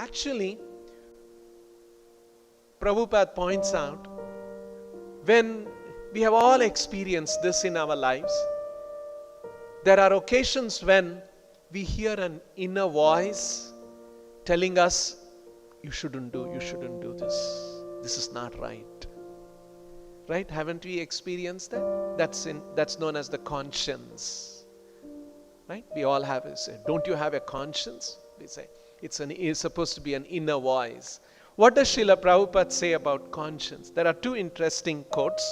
Actually, Prabhupada points out, when we have all experienced this in our lives, there are occasions when we hear an inner voice telling us, you shouldn't do this. This is not right. Right? Haven't we experienced that? That's known as the conscience. Right? We all have it. Don't you have a conscience? We say it's supposed to be an inner voice. What does Srila Prabhupada say about conscience? There are two interesting quotes.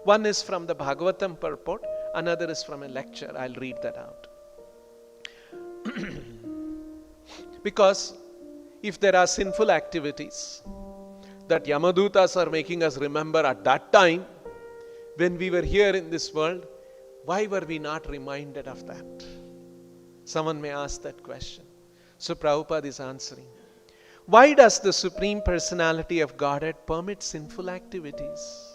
One is from the Bhagavatam purport, another is from a lecture. I'll read that out. Because if there are sinful activities that Yamadutas are making us remember at that time, when we were here in this world, why were we not reminded of that? Someone may ask that question. So Prabhupada is answering. Why does the Supreme Personality of Godhead permit sinful activities?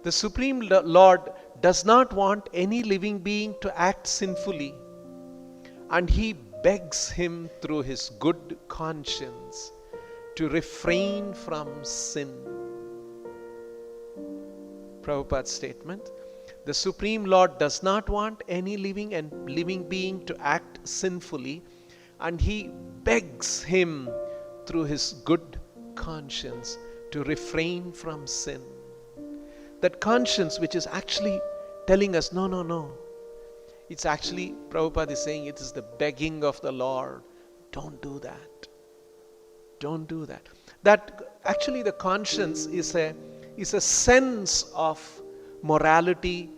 The Supreme Lord does not want any living being to act sinfully, and He begs him through His good conscience to refrain from sin. Prabhupada's statement: the Supreme Lord does not want any living being to act sinfully, and He begs him through His good conscience to refrain from sin. That conscience which is actually telling us, no. It's actually, Prabhupada is saying, it is the begging of the Lord. Don't do that. Don't do that. That actually the conscience is a sense of morality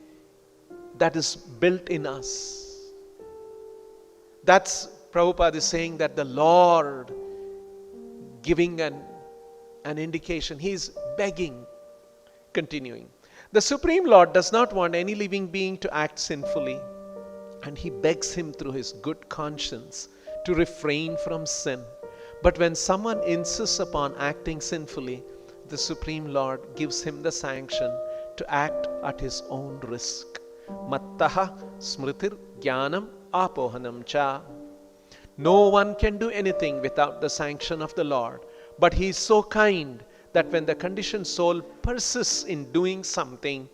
that is built in us. That's, Prabhupada is saying, that the Lord giving an indication. He is begging. Continuing. The Supreme Lord does not want any living being to act sinfully, and He begs him through His good conscience to refrain from sin. But when someone insists upon acting sinfully, the Supreme Lord gives him the sanction to act at his own risk. Mattaha smritir jnanam apohanam cha. No one can do anything without the sanction of the Lord, but He is so kind that when the conditioned soul persists in doing something,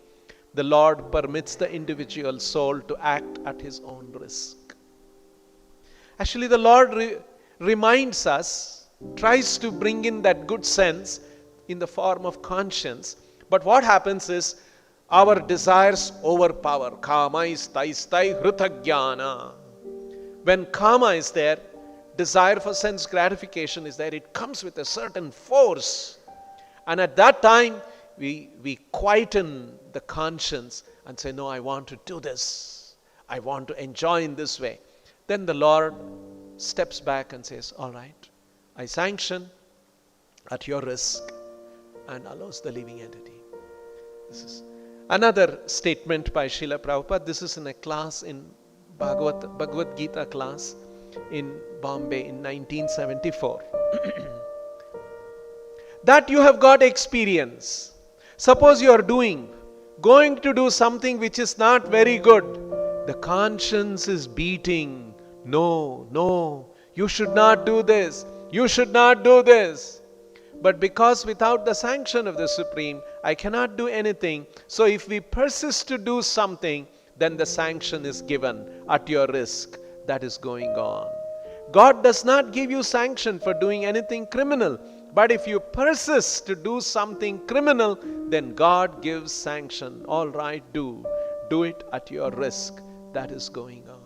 the Lord permits the individual soul to act at his own risk. Actually, the Lord reminds us, tries to bring in that good sense in the form of conscience. But what happens is, our desires overpower. Kama istai hrutagyan. When kama is there, desire for sense gratification is there, it comes with a certain force. And at that time, we quieten the conscience and say, no, I want to do this. I want to enjoy in this way. Then the Lord steps back and says, all right, I sanction at your risk, and allows the living entity. This is another statement by Srila Prabhupada. This is in a class in Bhagavad Gita class in Bombay in 1974. That you have got experience. Suppose you are going to do something which is not very good. The conscience is beating. No, you should not do this. You should not do this. But because without the sanction of the Supreme, I cannot do anything. So if we persist to do something, then the sanction is given at your risk. That is going on. God does not give you sanction for doing anything criminal. But if you persist to do something criminal, then God gives sanction. All right, do it at your risk. That is going on.